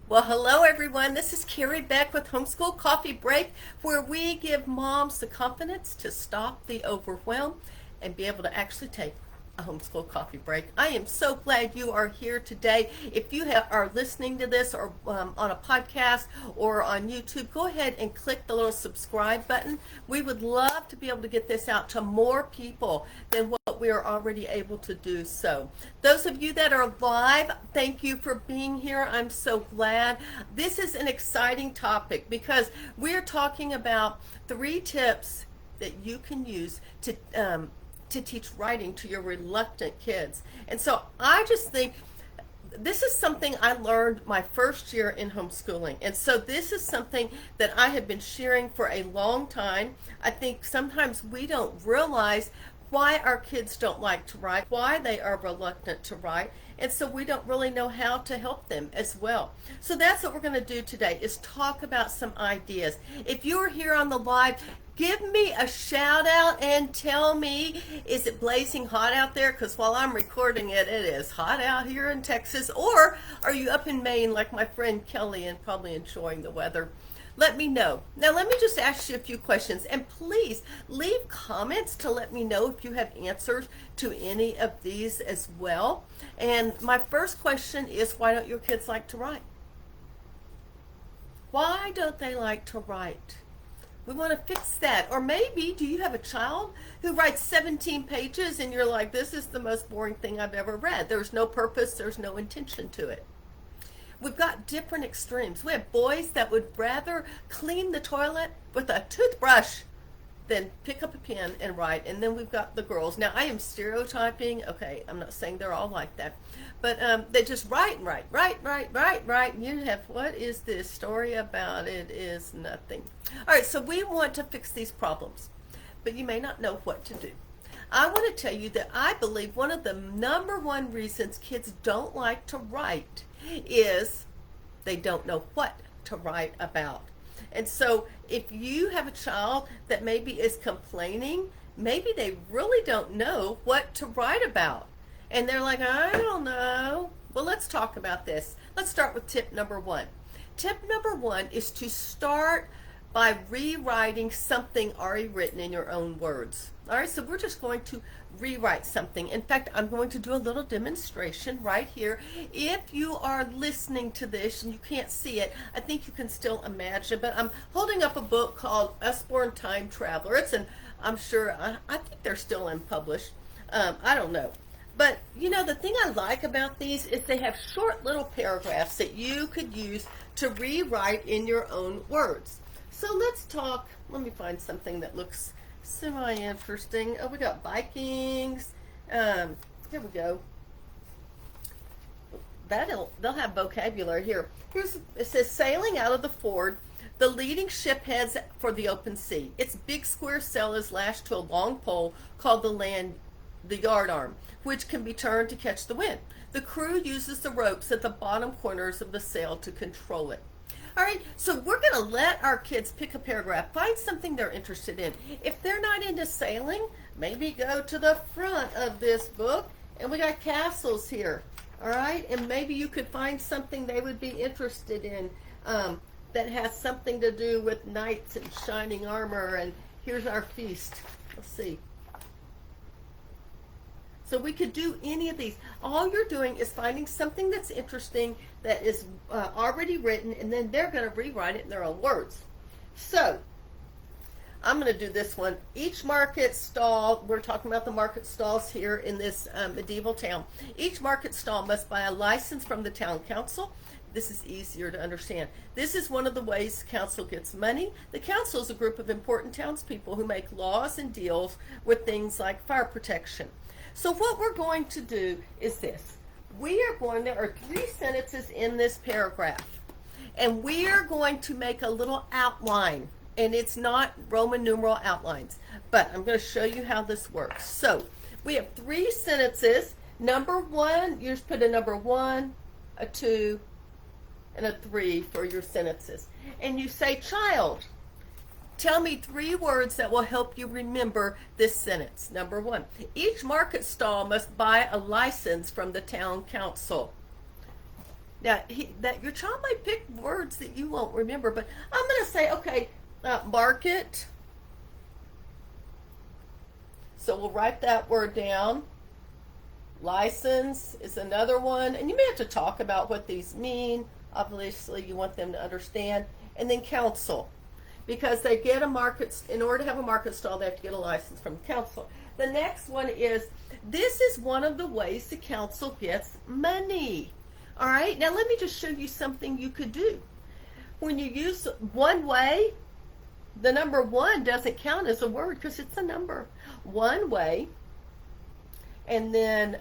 Well, hello everyone. This is Carrie Beck with Homeschool Coffee Break, where we give moms the confidence to stop the overwhelm and be able to actually take a homeschool coffee break. I am so glad you are here today. If you are listening to this or on a podcast or on YouTube, go ahead and click the little subscribe button. We would love to be able to get this out to more people than what we are already able to do. So those of you that are live, thank you for being here. I'm so glad. This is an exciting topic because we're talking about 3 tips that you can use to teach writing to your reluctant kids. And so I just think this is something I learned my first year in homeschooling. And so this is something that I have been sharing for a long time. I think sometimes we don't realize why our kids don't like to write, why they are reluctant to write, and so we don't really know how to help them as well. So that's what we're going to do today, is talk about some ideas. If you're here on the live, give me a shout out and tell me, is it blazing hot out there? Because while I'm recording it, it is hot out here in Texas. Or are you up in Maine like my friend Kelly and probably enjoying the weather? Let me know. Now, let me just ask you a few questions, and please leave comments to let me know if you have answers to any of these as well. And my first question is, why don't your kids like to write? Why don't they like to write? We want to fix that. Or maybe, do you have a child who writes 17 pages and you're like, this is the most boring thing I've ever read. There's no purpose, there's no intention to it. We've got different extremes. We have boys that would rather clean the toilet with a toothbrush than pick up a pen and write. And then we've got the girls. Now, I am stereotyping. Okay, I'm not saying they're all like that. But they just write and write. And you have, what is this story about? It is nothing. All right, so we want to fix these problems. But you may not know what to do. I want to tell you that I believe one of the number one reasons kids don't like to write is they don't know what to write about. And so if you have a child that maybe is complaining, maybe they really don't know what to write about. And they're like, I don't know. Well, let's talk about this. Let's start with tip number 1. Tip number 1 is to start by rewriting something already written in your own words. All right, so we're just going to rewrite something. In fact, I'm going to do a little demonstration right here. If you are listening to this and you can't see it, I think you can still imagine, but I'm holding up a book called Usborne Time Traveler. I'm sure, I think they're still unpublished. I don't know. But, you know, the thing I like about these is they have short little paragraphs that you could use to rewrite in your own words. So let's talk, let me find something that looks semi-interesting. Oh, we got Vikings. Here we go. They'll have vocabulary here. It says, sailing out of the ford, the leading ship heads for the open sea. Its big square sail is lashed to a long pole called the yard arm, which can be turned to catch the wind. The crew uses the ropes at the bottom corners of the sail to control it. All right, so we're going to let our kids pick a paragraph, find something they're interested in. If they're not into sailing, maybe go to the front of this book, and we got castles here. All right, and maybe you could find something they would be interested in that has something to do with knights and shining armor, and here's our feast. Let's see. So we could do any of these. All you're doing is finding something that's interesting that is already written, and then they're going to rewrite it in their own words. So I'm going to do this one. Each market stall, we're talking about the market stalls here in this medieval town. Each market stall must buy a license from the town council. This is easier to understand. This is one of the ways the council gets money. The council is a group of important townspeople who make laws and deals with things like fire protection. So what we're going to do is this. There are 3 sentences in this paragraph, and we are going to make a little outline, and it's not Roman numeral outlines, but I'm going to show you how this works. So we have 3 sentences. Number 1, you just put a number 1, a 2, and a 3 for your sentences. And you say, child, tell me 3 words that will help you remember this sentence. Number 1, each market stall must buy a license from the town council. Now, that your child might pick words that you won't remember, but I'm going to say, okay, market. So we'll write that word down. License is another one, and you may have to talk about what these mean. Obviously, you want them to understand. And then council, because they get a market, in order to have a market stall, they have to get a license from the council. The next one is, this is one of the ways the council gets money. All right, now let me just show you something you could do. When you use one way, the number one doesn't count as a word because it's a number. One way. And then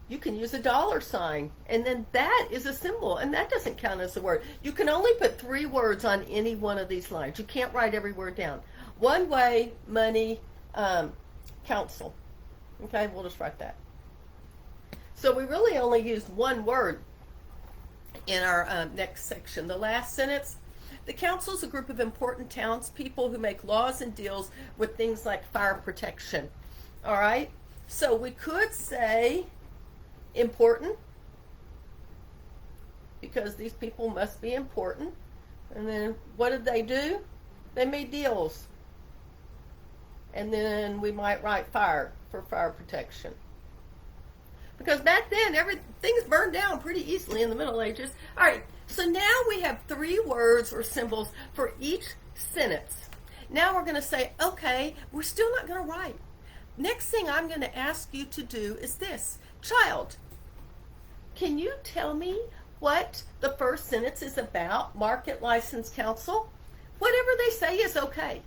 you can use a dollar sign, and then that is a symbol, and that doesn't count as a word. You can only put 3 words on any one of these lines. You can't write every word down. One way, money, council. Okay, we'll just write that. So we really only used one word in our next section. The last sentence. The council is a group of important townspeople who make laws and deals with things like fire protection. All right, so we could say important, because these people must be important. And then what did they do? They made deals. And then we might write fire for fire protection. Because back then, things burned down pretty easily in the Middle Ages. All right, so now we have 3 words or symbols for each sentence. Now we're going to say, okay, we're still not going to write. Next thing I'm going to ask you to do is this. Child, can you tell me what the first sentence is about? Market License Council? Whatever they say is okay.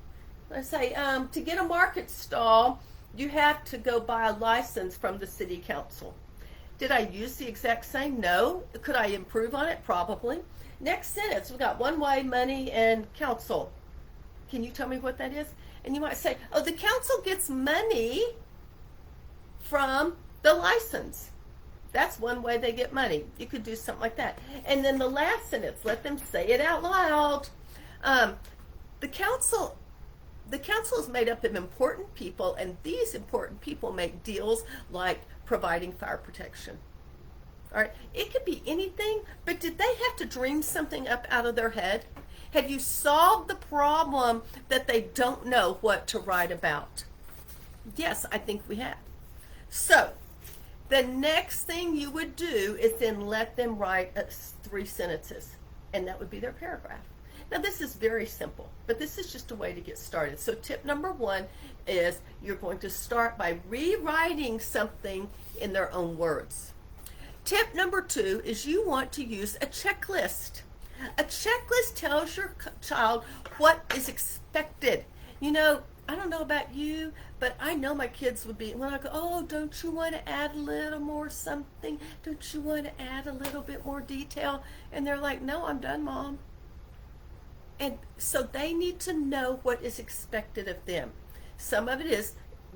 Let's say, to get a market stall, you have to go buy a license from the city council. Did I use the exact same? No. Could I improve on it? Probably. Next sentence, we've got one way, money, and council. Can you tell me what that is? And you might say, oh, the council gets money from the license. That's one way they get money. You could do something like that. And then the last sentence, let them say it out loud. The council is made up of important people, and these important people make deals like providing fire protection. All right, it could be anything, but did they have to dream something up out of their head? Have you solved the problem that they don't know what to write about? Yes, I think we have. So the next thing you would do is then let them write 3 sentences, and that would be their paragraph. Now this is very simple, but this is just a way to get started. So tip number 1 is you're going to start by rewriting something in their own words. Tip number 2 is you want to use a checklist. A checklist tells your child what is expected. You know, I don't know about you, but I know my kids would be, when I go, oh, don't you want to add a little more something? Don't you want to add a little bit more detail? And they're like, no, I'm done, Mom. And so they need to know what is expected of them. Some of it is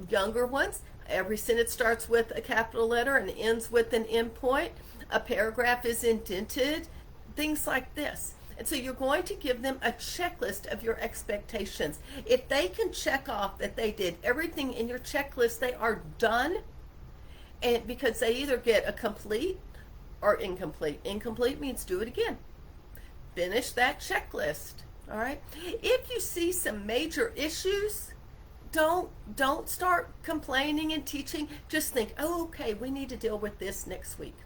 younger ones. Every sentence starts with a capital letter and ends with an end point. A paragraph is indented. Things like this. And so you're going to give them a checklist of your expectations. If they can check off that they did everything in your checklist, they are done. And because they either get a complete or incomplete. Incomplete means do it again. Finish that checklist. All right. If you see some major issues, don't start complaining and teaching. Just think, oh, okay, we need to deal with this next week.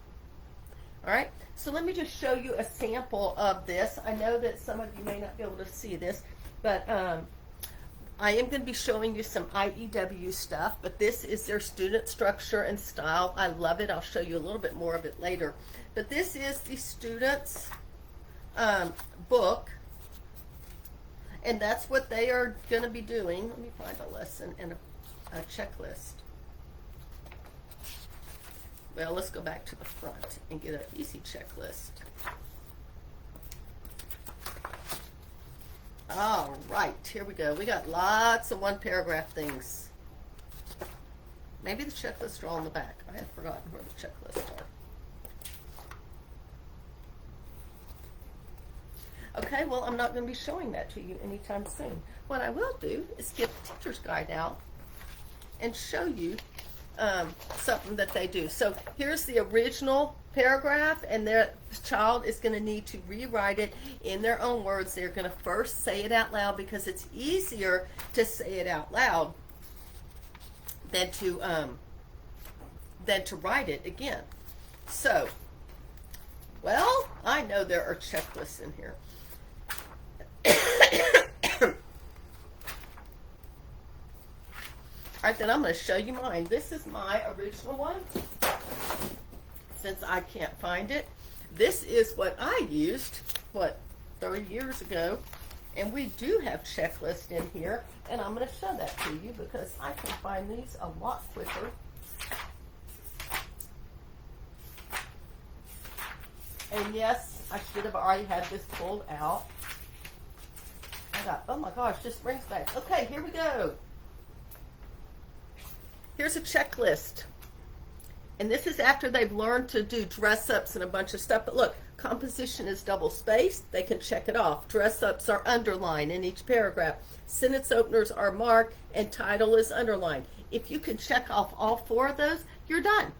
All right, so let me just show you a sample of this. I know that some of you may not be able to see this, but I am going to be showing you some IEW stuff, but this is their student structure and style. I love it. I'll show you a little bit more of it later. But this is the students' book, and that's what they are going to be doing. Let me find a lesson and a checklist. Well, let's go back to the front and get an easy checklist. All right, here we go. We got lots of 1-paragraph things. Maybe the checklists are all in the back. I have forgotten where the checklists are. Okay, well, I'm not going to be showing that to you anytime soon. What I will do is get the teacher's guide out and show you something that they do. So here's the original paragraph, and their child is going to need to rewrite it in their own words. They're going to first say it out loud because it's easier to say it out loud than to write it again. So, well, I know there are checklists in here. All right, then I'm going to show you mine. This is my original one, since I can't find it. This is what I used, 30 years ago, and we do have checklists in here, and I'm going to show that to you because I can find these a lot quicker. And yes, I should have already had this pulled out. Oh my gosh, this brings back. Okay, here we go. Here's a checklist. And this is after they've learned to do dress-ups and a bunch of stuff. But look, composition is double-spaced. They can check it off. Dress-ups are underlined in each paragraph. Sentence openers are marked, and title is underlined. If you can check off all 4 of those, you're done.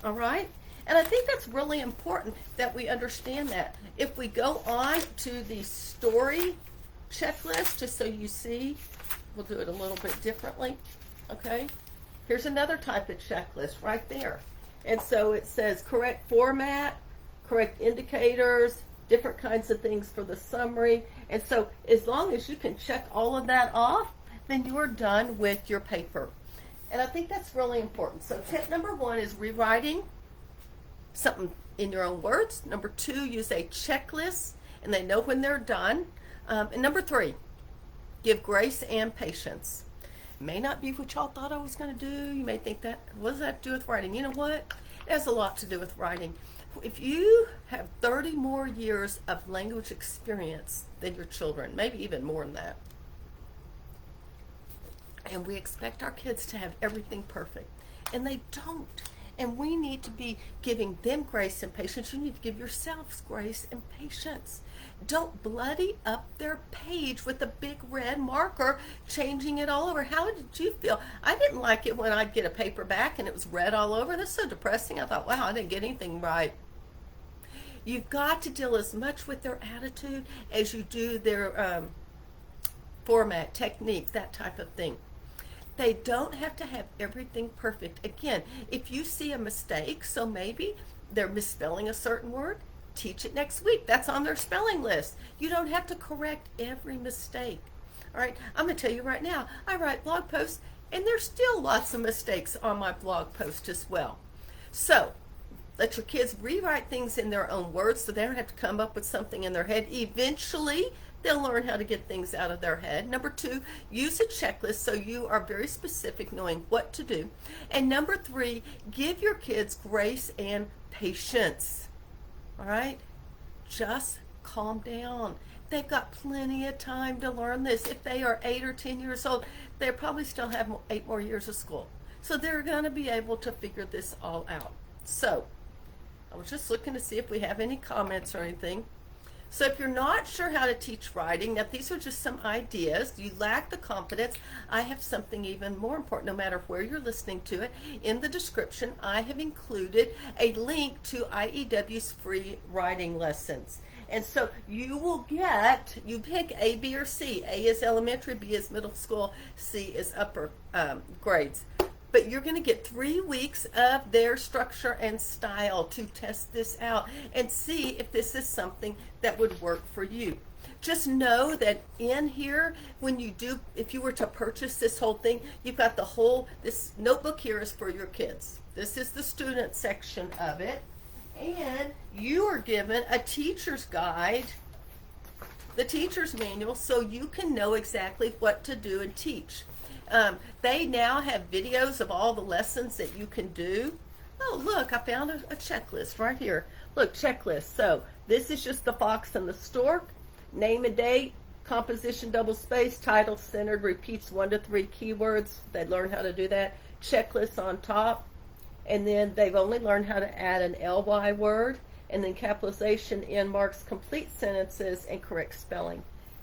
All right? And I think that's really important that we understand that. If we go on to the story checklist, just so you see, we'll do it a little bit differently. Okay? Here's another type of checklist right there. And so it says correct format, correct indicators, different kinds of things for the summary. And so as long as you can check all of that off, then you are done with your paper. And I think that's really important. So tip number 1 is rewriting something in your own words. Number 2, use a checklist, and they know when they're done. And number 3, give grace and patience. May not be what y'all thought I was going to do. You may think that, what does that do with writing? You know what? It has a lot to do with writing. If you have 30 more years of language experience than your children, maybe even more than that, and we expect our kids to have everything perfect, and they don't. And we need to be giving them grace and patience. You need to give yourselves grace and patience. Don't bloody up their page with a big red marker, changing it all over. How did you feel? I didn't like it when I'd get a paper back and it was red all over. That's so depressing. I thought, wow, I didn't get anything right. You've got to deal as much with their attitude as you do their format, technique, that type of thing. They don't have to have everything perfect. Again, if you see a mistake, so maybe they're misspelling a certain word, teach it next week. That's on their spelling list. You don't have to correct every mistake. All right, I'm going to tell you right now, I write blog posts, and there's still lots of mistakes on my blog post as well. So let your kids rewrite things in their own words so they don't have to come up with something in their head. Eventually, they'll learn how to get things out of their head. Number 2, use a checklist so you are very specific knowing what to do. And number 3, give your kids grace and patience. All right? Just calm down. They've got plenty of time to learn this. If they are 8 or 10 years old, they probably still have 8 more years of school. So they're going to be able to figure this all out. So I was just looking to see if we have any comments or anything. So if you're not sure how to teach writing, now these are just some ideas. You lack the confidence. I have something even more important, no matter where you're listening to it. In the description, I have included a link to IEW's free writing lessons. And so you will get, you pick A, B, or C. A is elementary, B is middle school, C is upper grades. But you're going to get 3 weeks of their structure and style to test this out and see if this is something that would work for you. Just know that in here, when you do, if you were to purchase this whole thing, you've got the whole, this notebook here is for your kids. This is the student section of it. And you are given a teacher's guide, the teacher's manual, so you can know exactly what to do and teach. They now have videos of all the lessons that you can do. Oh, look, I found a checklist right here. Look, checklist. So this is just the fox and the stork. Name and date, composition double space, title centered, repeats 1 to 3 keywords. They learn how to do that. Checklist on top. And then they've only learned how to add an ly word. And then capitalization in marks complete sentences and correct spelling.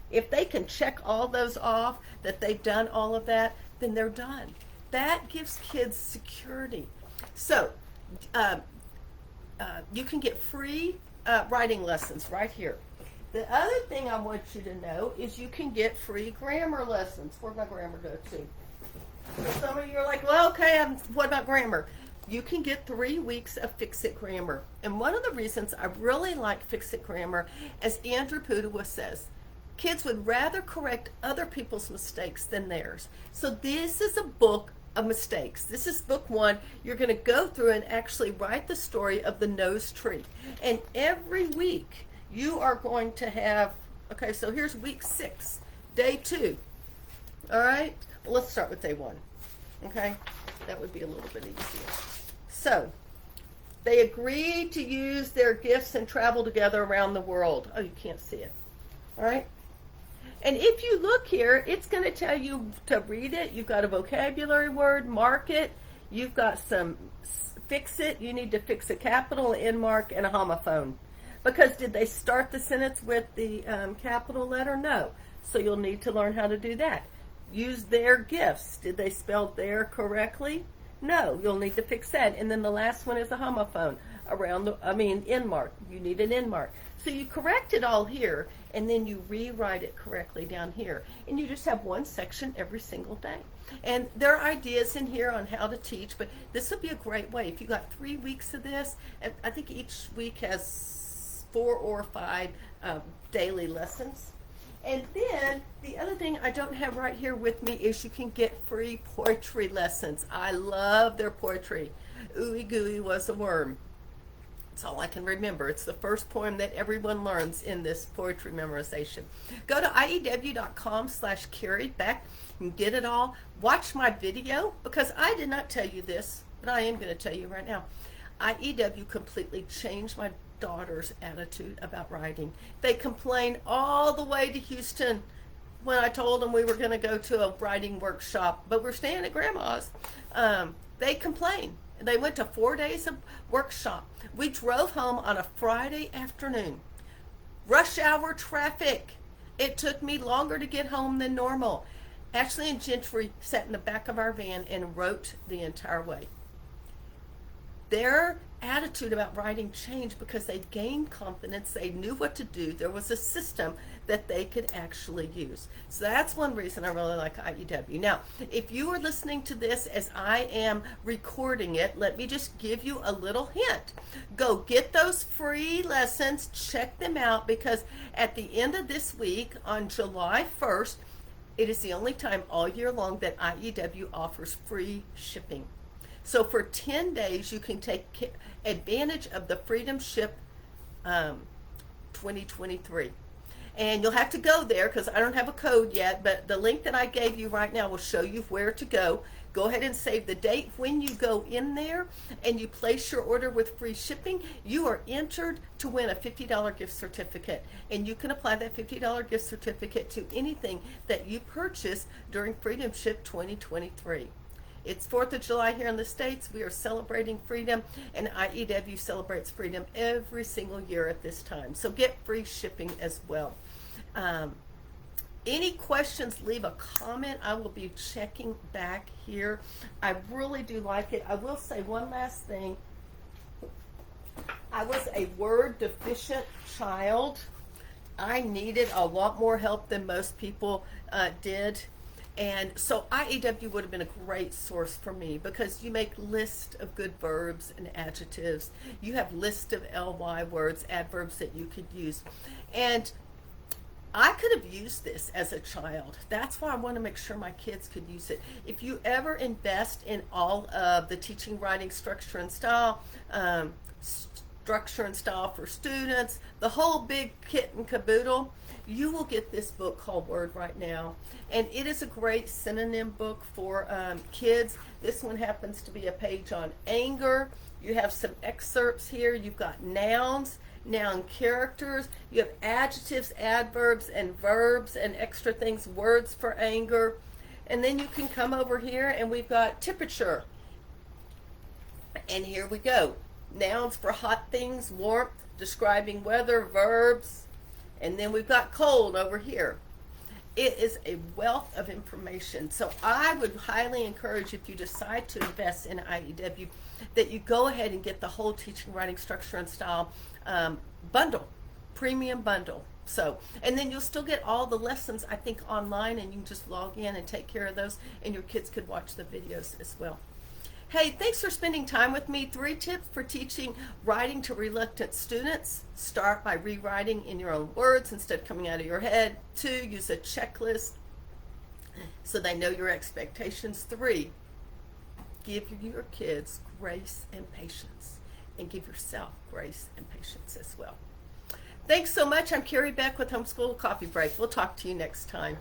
If they can check all those off, that they've done all of that, then they're done. that gives kids security. So, you can get free writing lessons right here. The other thing I want you to know is you can get free grammar lessons. Where'd my grammar go to? So some of you are like, well, okay, what about grammar? You can get 3 weeks of Fix-It Grammar. And one of the reasons I really like Fix-It Grammar, as Andrew Pudewa says, kids would rather correct other people's mistakes than theirs. So this is a book of mistakes. This is book 1. You're going to go through and actually write the story of the nose tree. And every week you are going to have, okay, so here's week 6, day 2. All right, well, let's start with day 1. Okay, that would be a little bit easier. So they agreed to use their gifts and travel together around the world. Oh, you can't see it. All right. And if you look here, it's going to tell you to read it. You've got a vocabulary word, mark it. You've got some fix it. You need to fix a capital, end mark, and a homophone. Because did they start the sentence with the capital letter? No. So you'll need to learn how to do that. Use their gifts. Did they spell their correctly? No. You'll need to fix that. And then the last one is a homophone. End mark. You need an end mark. So you correct it all here, and then you rewrite it correctly down here. And you just have one section every single day. And there are ideas in here on how to teach, but this would be a great way. If you got 3 weeks of this, and I think each week has 4 or 5 daily lessons. And then the other thing I don't have right here with me is you can get free poetry lessons. I love their poetry. Ooey Gooey was a worm. That's all I can remember. It's the first poem that everyone learns in this poetry memorization. Go to IEW.com/Carrie Beck and get it all. Watch my video, because I did not tell you this, but I am going to tell you right now. IEW completely changed my daughter's attitude about writing. They complained all the way to Houston when I told them we were going to go to a writing workshop, but we're staying at Grandma's. They complained. They went to 4 days of workshop. We drove home on a Friday afternoon. Rush hour traffic. It took me longer to get home than normal. Ashley and Gentry sat in the back of our van and wrote the entire way. Their attitude about writing changed because they gained confidence. They knew what to do. There was a system that they could actually use. So that's one reason I really like IEW. Now, if you are listening to this as I am recording it, let me just give you a little hint. Go get those free lessons, check them out, because at the end of this week, on July 1st, it is the only time all year long that IEW offers free shipping. So for 10 days, you can take advantage of the Freedom Ship 2023. And you'll have to go there because I don't have a code yet, but the link that I gave you right now will show you where to go. Go ahead and save the date. When you go in there and you place your order with free shipping, you are entered to win a $50 gift certificate. And you can apply that $50 gift certificate to anything that you purchase during Freedom Ship 2023. It's 4th of July here in the States. We are celebrating freedom, and IEW celebrates freedom every single year at this time. So get free shipping as well. Any questions, leave a comment. I will be checking back here. I really do like it. I will say one last thing. I was a word deficient child. I needed a lot more help than most people did. And so IEW would have been a great source for me, because you make lists of good verbs and adjectives. You have lists of ly words, adverbs that you could use. And I could have used this as a child. That's why I want to make sure my kids could use it. If you ever invest in all of the teaching, writing, structure, and style, for students, the whole big kit and caboodle, you will get this book called Word Right Now. And it is a great synonym book for kids. This one happens to be a page on anger. You have some excerpts here. You've got nouns, noun characters. You have adjectives, adverbs, and verbs, and extra things, words for anger. And then you can come over here and we've got temperature. And here we go. Nouns for hot things, warmth, describing weather, verbs. And then we've got cold over here. It is a wealth of information. So I would highly encourage, if you decide to invest in IEW, that you go ahead and get the whole teaching, writing, structure, and style bundle, premium bundle. So, and then you'll still get all the lessons, I think, online, and you can just log in and take care of those, and your kids could watch the videos as well. Hey, thanks for spending time with me. 3 tips for teaching writing to reluctant students. Start by rewriting in your own words instead of coming out of your head. 2, use a checklist so they know your expectations. 3, give your kids grace and patience, and give yourself grace and patience as well. Thanks so much. I'm Carrie Beck with Homeschool Coffee Break. We'll talk to you next time.